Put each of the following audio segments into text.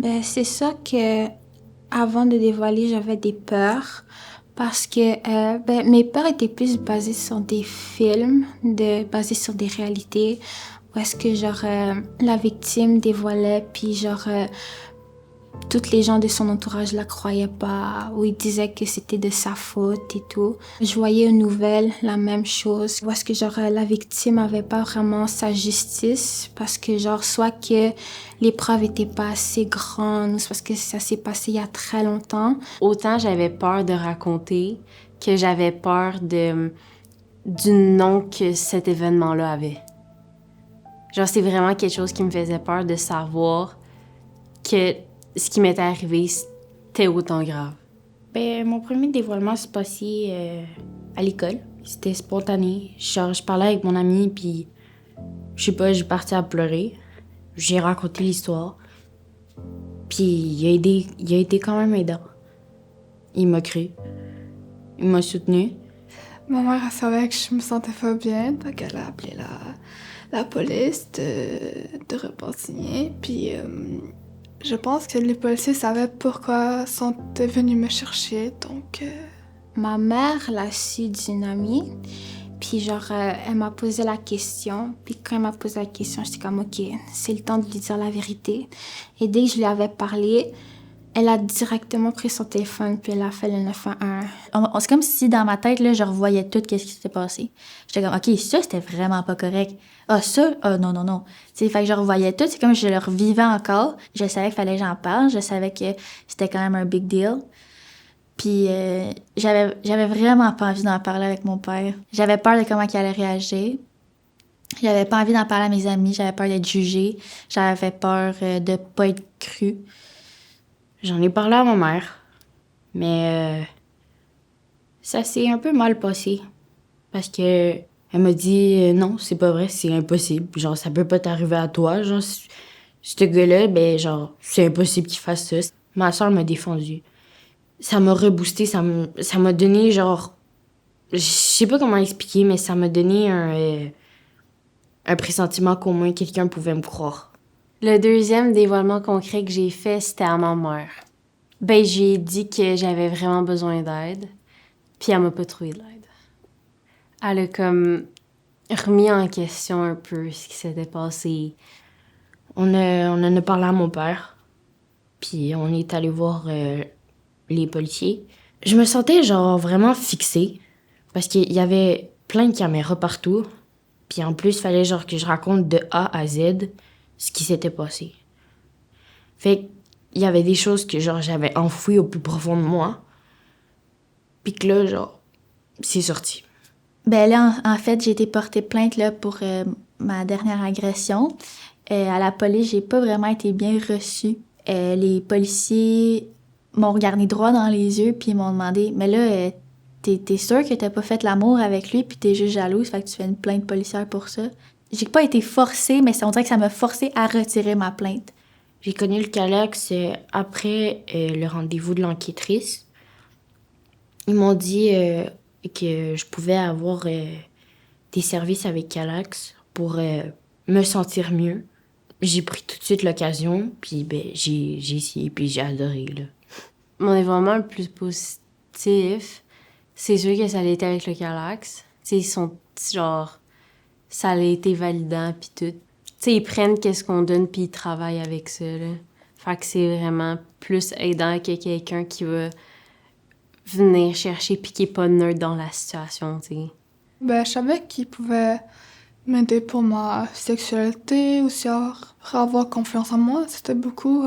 Ben, c'est ça que, avant de dévoiler, j'avais des peurs. Parce que mes peurs étaient plus basées sur des films, basées sur des réalités, où est-ce que la victime dévoilait, puis toutes les gens de son entourage la croyaient pas, ou ils disaient que c'était de sa faute et tout. Je voyais aux nouvelles la même chose, où est-ce que la victime avait pas vraiment sa justice, parce que soit que les preuves étaient pas assez grandes, ou c'est parce que ça s'est passé il y a très longtemps. Autant j'avais peur de raconter que j'avais peur du nom que cet événement-là avait. C'est vraiment quelque chose qui me faisait peur de savoir que ce qui m'était arrivé, c'était autant grave. Mon premier dévoilement s'est passé à l'école. C'était spontané. Je parlais avec mon ami, puis je sais pas, j'ai parti à pleurer. J'ai raconté l'histoire. Puis il a été quand même aidant. Il m'a cru. Il m'a soutenu. Ma mère, elle savait que je me sentais pas bien, donc elle a appelé la police de Repentigny. Puis je pense que les policiers savaient pourquoi ils sont venus me chercher, donc... Ma mère l'a su d'une amie, puis elle m'a posé la question. Puis quand elle m'a posé la question, j'étais comme, OK, c'est le temps de lui dire la vérité. Et dès que je lui avais parlé, elle a directement pris son téléphone, puis elle a fait le 911. C'est comme si dans ma tête, là, je revoyais tout ce qui s'était passé. J'étais comme, OK, ça, c'était vraiment pas correct. Ah, ça, non, non, non. Fait que je revoyais tout, c'est comme si je le revivais encore. Je savais qu'il fallait que j'en parle, je savais que c'était quand même un big deal. Puis j'avais vraiment pas envie d'en parler avec mon père. J'avais peur de comment il allait réagir. J'avais pas envie d'en parler à mes amis, j'avais peur d'être jugée, j'avais peur de pas être crue. J'en ai parlé à ma mère, mais ça s'est un peu mal passé. Parce que elle m'a dit non, c'est pas vrai, c'est impossible. Ça peut pas t'arriver à toi. Ce gars-là, c'est impossible qu'il fasse ça. Ma soeur m'a défendu. Ça m'a reboosté, ça m'a donné je sais pas comment expliquer, mais ça m'a donné un pressentiment qu'au moins quelqu'un pouvait me croire. Le deuxième dévoilement concret que j'ai fait, c'était à ma mère. J'ai dit que j'avais vraiment besoin d'aide, puis elle m'a pas trouvé de l'aide. Elle a comme remis en question un peu ce qui s'était passé. On en a parlé à mon père, puis on est allé voir les policiers. Je me sentais vraiment fixée, parce qu'il y avait plein de caméras partout, puis en plus, il fallait que je raconte de A à Z ce qui s'était passé. Fait qu'il y avait des choses que j'avais enfouies au plus profond de moi, puis que là, c'est sorti. Là, en fait, j'ai été portée plainte là, pour ma dernière agression. À la police, j'ai pas vraiment été bien reçue. Les policiers m'ont regardé droit dans les yeux puis ils m'ont demandé « Mais là, t'es sûre que t'as pas fait l'amour avec lui puis t'es juste jalouse, fait que tu fais une plainte policière pour ça? » J'ai pas été forcée, mais on dirait que ça m'a forcée à retirer ma plainte. J'ai connu le Calax après le rendez-vous de l'enquêtrice. Ils m'ont dit que je pouvais avoir des services avec Calax pour me sentir mieux. J'ai pris tout de suite l'occasion, puis j'ai essayé, puis j'ai adoré, là. Mon événement le plus positif, c'est sûr que ça a été avec le Calax. Ils sont ça a été validant, puis tout. Ils prennent qu'est-ce qu'on donne, puis ils travaillent avec ça, là. Fait que c'est vraiment plus aidant que quelqu'un qui va venir chercher puis qui est pas neutre dans la situation, t'sais. Je savais qu'ils pouvaient m'aider pour ma sexualité, aussi avoir confiance en moi. C'était beaucoup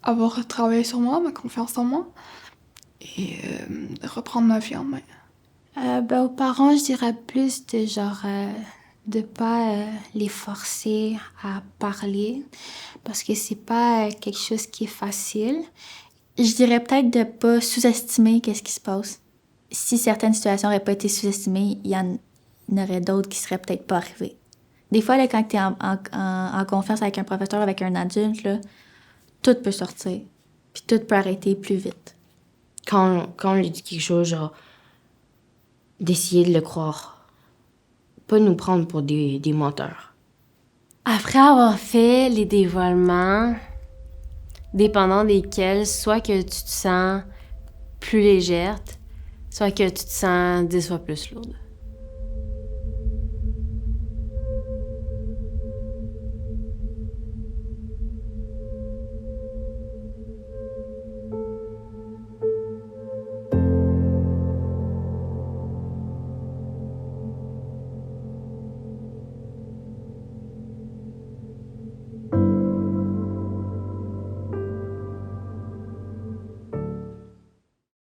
avoir travaillé sur moi, ma confiance en moi, et reprendre ma vie en main. Aux parents, je dirais plus de pas les forcer à parler, parce que c'est pas quelque chose qui est facile. Je dirais peut-être de pas sous-estimer qu'est-ce qui se passe. Si certaines situations n'auraient pas été sous-estimées, il y en aurait d'autres qui seraient peut-être pas arrivées. Des fois, là, quand t'es en confiance avec un professeur, avec un adulte, là, tout peut sortir. Puis tout peut arrêter plus vite. Quand on lui dit quelque chose, d'essayer de le croire. Pas nous prendre pour des menteurs. Après avoir fait les dévoilements, dépendant desquels, soit que tu te sens plus légère, soit que tu te sens 10 fois plus lourde.